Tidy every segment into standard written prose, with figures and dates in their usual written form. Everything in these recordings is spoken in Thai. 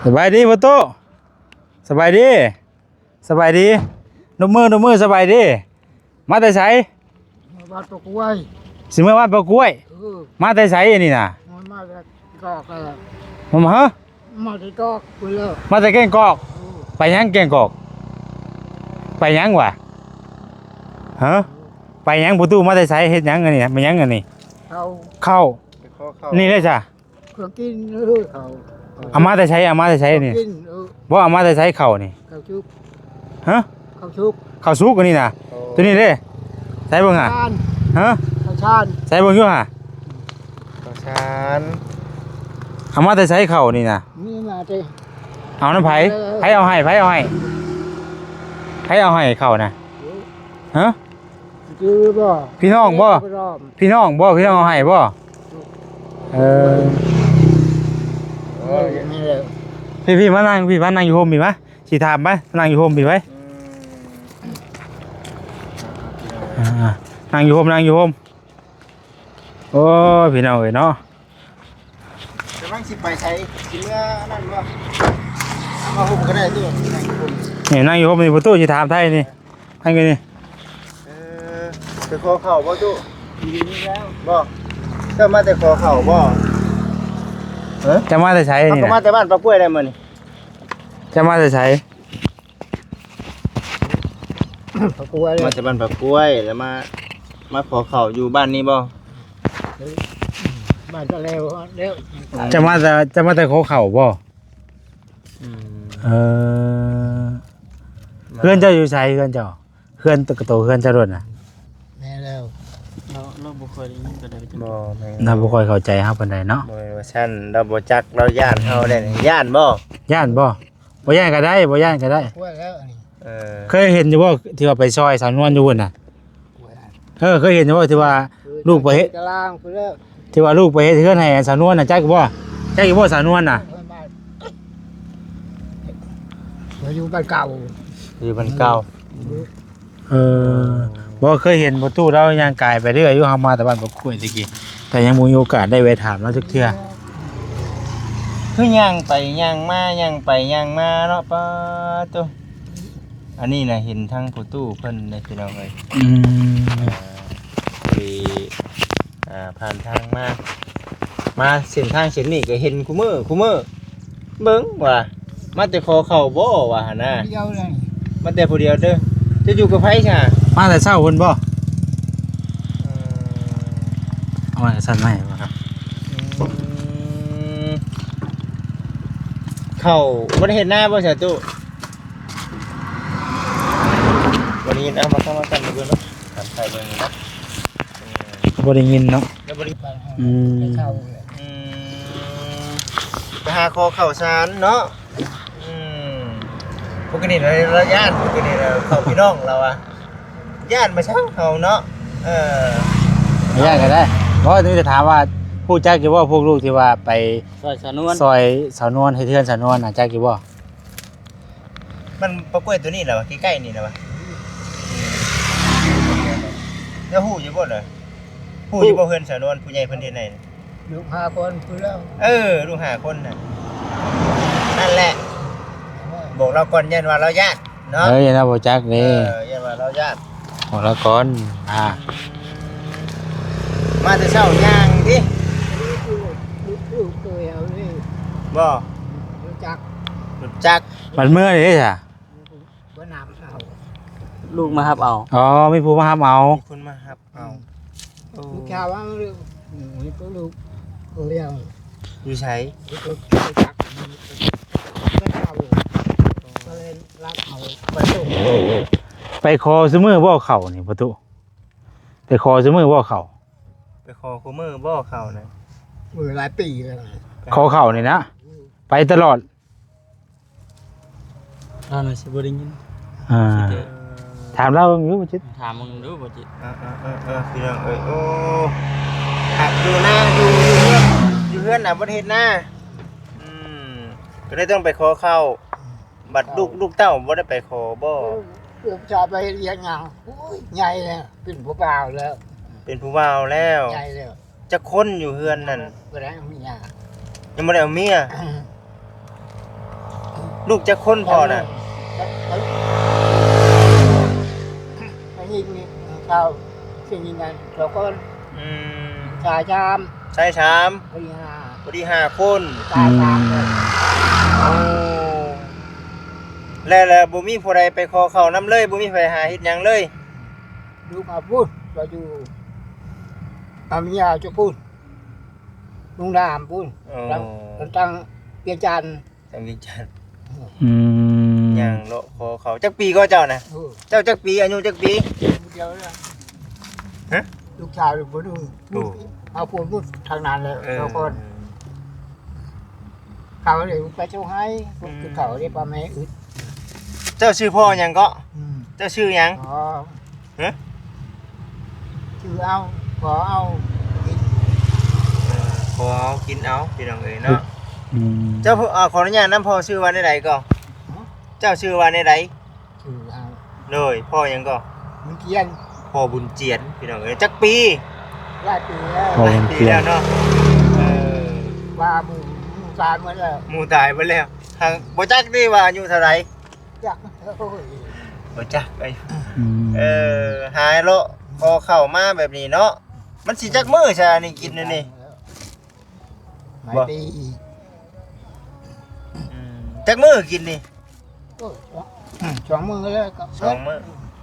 สบายดีพ่อโตสบายดีสบายดีนมือสบายดีมาแต่ไสบ้านปกล้วยสิเมื่อวานปะกล้วยมาแต่ไสอันนี้น่ะมันมาจากกอกอะไร มาฮะ มาจากกอกไปเลย มาแต่แกงกอกไปยังแกงกอกไปยังวะฮะไปยังประตูมาแต่ไสเฮ็ดหยังอันนี้มายังอันนี้เข้านี่เลยจ้ะ เขากินเขา เอามาแต่ไสนี่กินบ่เอามาแต่ไสเข้านี่เขาชุบ ฮะ เขาชุบ เข้าสุกอันนี้น่ะตัวนี้เด้ใส่เบิ่งหะฮะ เขาชาน ใส่เบิ่งอยู่หะ ข้าวสาร เอามาแต่ไสเข้านี่น่ะ นี่มาเจ้ เอาน้ำไผเอาให้เข้านะฮะ จื้อบ่ พี่น้องบ่พี่น้องเอาให้บ่เออ นี่แหละ พี่มานั่งอยู่โฮมพี่มะสิถามไปนั่งอยู่โฮมพี่ไว้นั่งอยู่โฮมโอ้พี่น้องเอ้ยเนาะ จะมั่งสิไปใช้สิเมื่อนั่นบ่มาหุ่มก็ได้ด้วยนี่นั่งอยู่โฮมนี่ประตูสิถามไทยนี่ให้กันนี่ไปขอเข่าบ่ตู้ดีแล้วบ่ก็มาแต่ขอเข่าบ่จะมาแต่ไสนี่ ก็มาแต่บ้านปลากล้วยได้มื้อนี่ จะมาแต่ไส ปกล้วย มาแต่บ้านปลากล้วยแล้วมาขอเข่าอยู่บ้านนี้บ่ บ้านตะเลวเร็ว จะมาแต่ขอเข่าบ่เออเพื่อนเจ้าอยู่ไสเพื่อนเจ้าเพื่อนตะกะโตเพื่อนเจ้ารุ่นน่ะ นี่แล้ว เราบ่เคยได้ยินก็ได้บ่แม่ น่าบ่ค่อยเข้าใจเฮาปานใดเนาะ บ่ว่าซั่นเราบ่จักเราย่านเฮาได้ย่านบ่ ย่านบ่ย่านก็ได้บ่ย่านก็ได้ กล้วยแล้วนี่ เคยเห็นอยู่บ่ที่ว่าไปซอยสาวนวลอยู่พุ่นน่ะ กล้วย เคยเห็นอยู่บ่ที่ว่าลูกไปเฮ็ด กะล่างไปแล้ว ที่ว่าลูกไปเฮ็ดเฮือนให้สาวนวลน่ะจักบ่สาวนวลน่ะ มาอยู่บ้านเก่า อยู่บ้านเก่า เออบ่เคยเห็นประตูเราย่างกายไปเรื่อยอยู่เฮามาแต่บ้านบ่กล้วยตะกี้แต่ยังบ่มีโอกาสได้แวะถามเราจักเทื่อ คือย่างไปย่างมาย่างไปย่างมาเนาะป้าตัวอันนี้น่ะเห็นทางประตูเพิ่นได้พี่น้องเอ้ย อืม ที่ผ่านทางมาเส้นทางเส้นนี้ก็เห็นคุมื้อเบิ่งว่ามาแต่ขอเข้าบ่ว่าหั่นน่ะ เดียวเลย มาแต่ผู้เดียวเด้อจะอยู่กับไผซะ มาแต่เช้าพุ่นบ่เอามาสั่นไหมบ่ครับ เข้าบ่ได้เฮ็ดหน้าบ่ซะตู้วันนี้เอามาเข้ามากันเบิ่งเนาะถามใครเบิ่งเนาะ บ่ได้ยินเนาะ แล้วบ่ได้ อืม ไปเข้าเลย ไปหาคอเข้าสารเนาะปกติเราย่านปกติเราเข้าพี่น้องเราอะย่านมาช่างเขาเนาะไม่ยากก็ได้เพราะนี่จะถามว่าผู้จักอยู่บ่พวกลูกที่ว่าไป ซอยสานวน ซอยสาวนวลให้เทือนสาวนวลน่ะจักอยู่บ่ มันปลากล้วยตัวนี้เหรอวะใกล้ๆนี่เหรอวะแล้วหู้อยู่บ่เลยหู้อยู่บ่เพิ่นสาวนวลผู้ใหญ่เพิ่นเฮ็ดไหน ลูก5คนไปแล้ว ลูกหาคนน่ะนั่นแหละบอกเราก่อนยันว่าเราญาติเนาะ อย่านะบ่จักเด้ ยันว่าเราญาติ บอกแล้วก่อนมาแต่เช้าย่างดิ ลูกตัวเอานี่ บ่ รู้จัก รู้จัก มันเมื่อนี่จ้ะ บ่นำเอา ลูกมาครับเอา อ๋อมีผู้มารับเอา มีคนมารับเอา ลูกชาวว่าลูกนี่ก็ลูกเลี้ยง อยู่ไส ลูกจักไม่เอาก็เลยรับเอาไปส่ง ไปคอซุมื้อบ่เข้านี่ประตูไปคอซุมื้อบ่เข้า ไปขอคูมือบ่เข้านะ มือหลายปีแล้ว คอเข้านี่นะไปตลอด ท่านสิบ่ได้ยิน อ่าถามเราอยู่บ่จิต ถามมึงดูบ่จิ พี่น้องเอ้ยโอ้หักอยู่หน้าอยู่เฮือนน่ะบ่ได้เฮ็ดหน้าก็เลยต้องไปขอเข้าบัดลูกเต้าบ่ได้ไปขอบ่ ลูกชาวไปเลี้ยงงานใหญ่เลยเป็นผู้บ่าวแล้ว เป็นผู้บ่าวแล้ว ใหญ่แล้ว จะคนอยู่เฮือนนั่น ก็ได้เมีย ยังบ่ได้เอาเมีย ลูกจักคนพ่อน่ะ ไม่ยิงนี่เราสิ่งนี้นั่นเราก็ อืม ชายชาม ใช่ชาม พยา พอดี5คน ชายชามเลย โอ้แล้วบ่มีผู้ใดไปขอเข้านํเลยบ่มีไผหาเฮ็ดหยังเลย ลูกมาพูดเราอยู่อามียาจะพูดลุงดามพูด โอ้ เราตั้งเปียจัน จังดีจัง อืม ย่างเลาะขอเข้าจักปีก็เจ้าน่ะเจ้าจักปีอายุจักปี เดียวเลย ฮะ ลูกชายลูกบุญ โอ้ เอาพูดพูดทางนั้นเลย เออ เราก็เขาเลยไปเจ้าให้คือเขาเรียกว่าแม่อึด เจ้าชื่อพ่อหยังก็เจ้าชื่อหยัง อ๋อ ฮะ ชื่อเอาขอเอา ขอเอากินเอาพี่น้องเอ้ยเนาะ อืม เจ้าขออนุญาตนำพ่อชื่อว่าใดๆก็เจ้าชื่อว่าใด ชื่อเอา ๆเลยพ่อหยังก็ มึงเกียน พ่อบุญเจียนพี่น้องเอ้ยจักปี หลายปีแล้ว พอเป็น ปี เพีย แล้ ง วเนาะเออ ว่ามึงตายหมดแล้ว หมู่ตายไปแล้วทางบ่จักดีว่าอายุเท่าไหร่ อยากโอ้ย บ่จักไอ้ อืม หายโลพอเข้ามาแบบนี้เนาะมันสิจักมื้อซะนี่กินนี่ หลายปี จักมื้อกินนี่ โอ้ยสองมือแล้วก็ สองมื้อ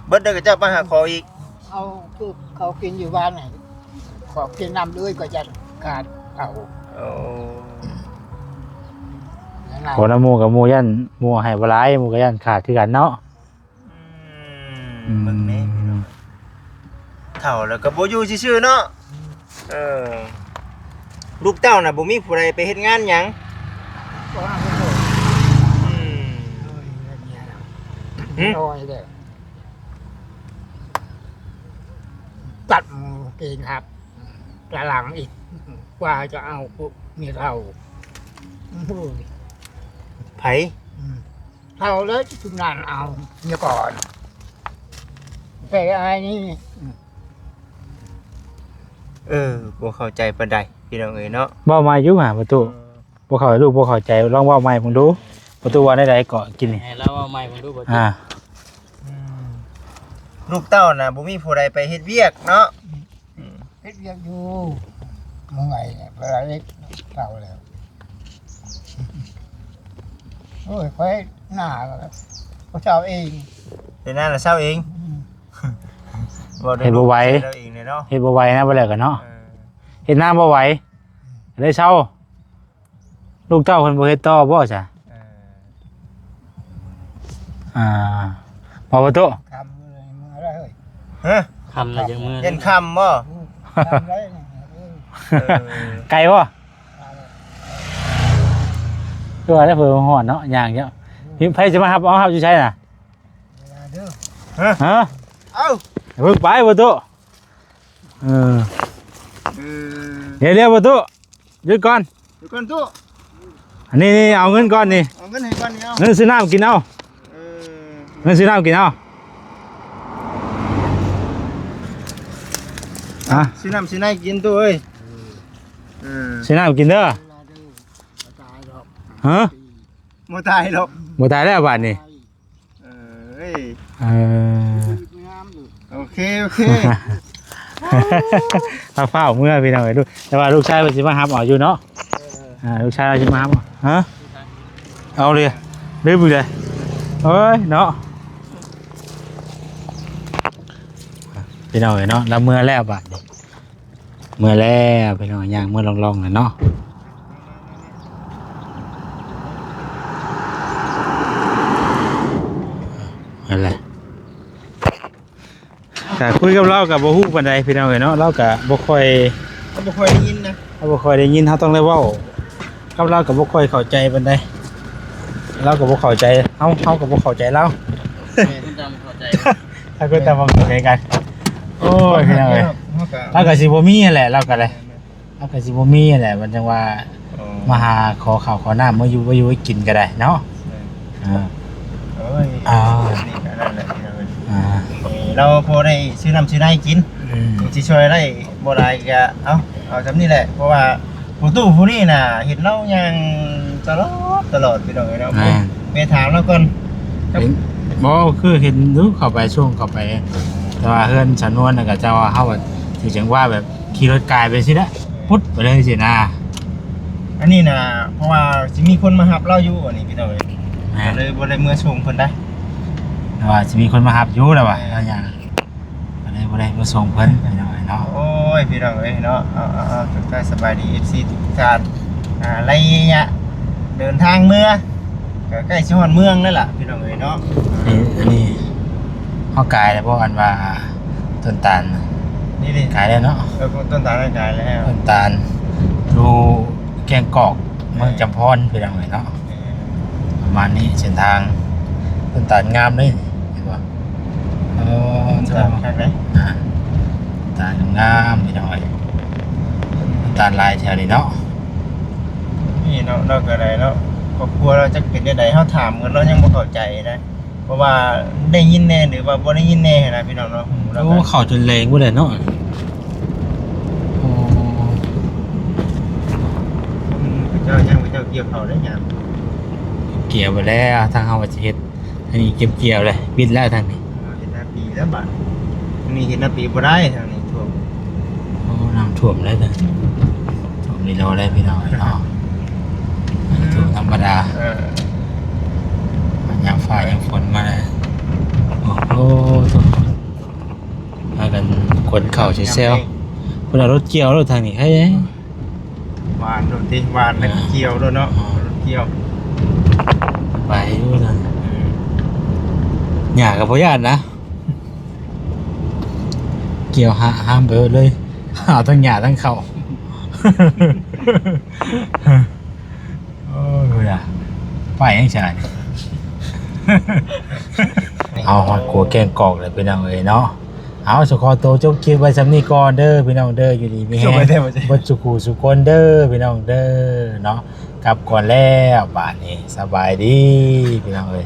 เบิดเด้อก็เจ้ามาหาขออีก เอาคือเขากินอยู่บ้านไหนขอกินน้ำด้วยก็จะขาดเอา โอ้ ขอน้ำหมูกับหมูยันหมูให้บ่หลายหมูก็ยันขาดคือกันเนาะ เบิ่งแม่พี่น้องเฒ่าแล้วก็บ่อยู่ซื่อๆเนาะเออลูกเต้าน่ะบ่มีผู้ใดไปเฮ็ดงานหยัง ก็เอาไปโดน อืม หืม โอ้ยเลยตัดมือกินครับกระหลังอีกกว่าจะเอาพวกเมียเราโอ้ย ไผ เท่าแล้วทุกนานเอาเมียก่อนไปอะไรนี่ บ่เข้าใจปานใดพี่น้องเอ้ยเนาะ เว้าใหม่อยู่หาประตูบ่เข้าลูกบ่เข้าใจลองเว้าใหม่ผมดูประตูว่าได้ๆเกาะกินนี่ ให้เราเอาใหม่ผมดูบ่จิต อ่า ลูกเต้าน่ะบ่มีผู้ใดไปเฮ็ดเวียกเนาะ เพชรยังอยู่เมื่อไงเนี่ยเวลาเล็กเก่าแล้วโอ้ยไปหน้าแล้วเขาเจ้าเอง เดี๋ยวนั้นน่ะเช้าเองได้ เฮ็ดบ่ไหว เช้าเองเนี่ยเนาะ เฮ็ดบ่ไหวนะบ่แล้วกันเนาะ เออ เฮ็ดน้ำบ่ไหวเลยเช้าลูกเต้าเพิ่นบ่เฮ็ดต่อบ่จ้ะ เออ อ่าบ่ประตู ทำเลยมึงอะไรเฮ้ย ฮะ คำละจังมือ เย็นค่ำบ่ ทำไรเนี่ย เออ ไกลบ่คือว่าได้เพิ่นฮ้อนเนาะย่างเจ้าพี่ไผจะมารับเอารับอยู่ใช่น่ะ เด้อ ฮะ เอ้า เพิ่งไปประตูเออเดี๋ยวประตูหยุดก่อน เดี๋ยวก่อนตู้ อันนี้เอาเงินก่อนนี่ เอาเงินให้ก่อนนี่เอา เงินซื้อน้ำกินเอา เออ เงินซื้อน้ำกินเอาอ่ะ ซื้อน้ำซื้อในกินตู้เอ้ยเออ ซื้อน้ำกินเด้อ เวลาเด้อตายหรอก ฮะ บ่ตายหรอก บ่ตายแล้วบาดนี่ เอ้ย เออ น้ำอยู่ โอเคโอเค ถ้าเฝ้าเมื่อพี่น้องไปดูแต่ว่าลูกชายเป็นสิมาหับเอาอยู่เนาะลูกชายเราสิมาหับเอาฮะเอาเลยรีบไปเลยเฮ้ยเนาะพี่น้องเนาะแล้วเมื่อแล้วบาดนี่เมื่อแล้วพี่น้องย่างเมื่อลองๆน่ะเนาะอะไรก็คุยกับเรากับบ่ฮู้ปานใดพี่น้องเนาะเราก็บ่ค่อย ก็บ่ค่อยได้ยินนะ เราบ่ค่อยได้ยินเขาต้องได้เว้ากับเราก็บ่ค่อยเข้าใจปานใดเราก็บ่เข้าใจเฮาก็บ่เข้าใจเรา คุณจำเข้าใจ ถ้าก็แต่บ่เข้าใจกันโอ้ยพี่น้องเอ้ยเราก็สิบ่มีนั่นแหละเราก็เลยเราก็สิบ่มีนั่นแหละมันจังว่ามาหาขอข้าวขอน้ำมาอยู่ไว้กินก็ได้เนาะอ่า โอ้ย อ่า นี่ก็นั่นแหละพี่น้องเอ้ย อ่า เราพอได้ซื้อน้ำซื้อในกิน อืม สิช่วยได้บ่หลายก็เอาซำนี้แหละเพราะว่าผู้ตู้ผู้นี้น่ะเห็นเรายัง ตลอดพี่น้องเอ้ยเนาะ แม่น แม่ถามแล้วก่อน เห็นบ่คือเห็นดูเข้าไปช่วงเข้าไป แต่ว่าเฮือนชนวนน่ะก็เจ้าว่าเฮาว่าสิจังว่าแบบขี่รถกายไปสินะพุดไปเลยสินะ อันนี้นะเพราะว่าสิมีคนมารับเราอยู่อันนี้พี่น้องเอ้ย แม่น ก็เลยบ่ได้เมื่อส่งเพิ่นได้ แต่ว่าสิมีคนมารับอยู่แล้วว่ะแล้วหยังก็เลยบ่ได้มาส่งเพิ่นพี่น้อยเนาะ โอ้ยพี่น้องเอ้ยเนาะเอาทักทายสบายดี FC ทุกท่านระยะเดินทางเมื่อก็ใกล้สิฮอดเมืองแล้วล่ะพี่น้องเอ้ยเนาะ นี่อันนี้เฮากายแล้วบ่อันว่าต้นตาล นี่ดิ กายแล้วเนาะ ต้นตาลร่างกายแล้ว ต้นตาลดูแกงกอกเมืองจำพรพี่น้องเอ้ยเนาะประมาณนี้เส้นทางต้นตาลงามเลยเห็นบ่ต้น ตามคักเลย ตาลงามพี่น้องเอ้ยต้นตาลลายแถวนี้เนาะ นี่เนาะเราก็ได้เนาะครอบครัวเราจะเป็นจังได๋เฮาถามกันเรายังบ่เข้าใจนะเพราะว่าได้ยินแน่หรือว่าบ่ได้ยินแน่นะพี่น้องเนาะเรา โอ้ ก็ เข้าจนแรงบ่ได้เนาะโอ้ เจ้ายังเจ้าเกี่ยวเขาได้ยัง เกี่ยวไปแล้วทางเฮาว่าสิเฮ็ดอันนี้เก็บเกี่ยวเลยบิดแล้วทางนี้ เห็นหน้าปีแล้วบัดนี่เห็นหน้าปีบ่ได้ทางนี้ท่วม โอ้น้ำท่วมเลยเด้อท่วมนี่เราได้พี่น้องเอ้ยเนาะท่วมธรรมดา ยามฟ้ายามฝนมาเลยโอ้โหมากันขนเข่าเซลคนเอารถเกี่ยวรถทางนี้ให้ หวานโดนติหวานแล้วก็เกี่ยวด้วยเนาะรถเกี่ยว ไปดูนะหยากับพ่อญาตินะ เกี่ยวห้ามเบิดเลยเอาทั้งหยาทั้งเข่าโอ้ยอะไปยังไงเอาหอดขัวแกงกอกเลยพี่น้องเอ้ยเนาะเอาสุขอโตจบคลิปไว้สำนี้ก่อนเด้อพี่น้องเด้ออยู่ดีมีแฮงบ่สุขูสุคนเด้อพี่น้องเด้อเนาะกลับก่อนแล้วบาดนี้สบายดีพี่น้องเอ้ย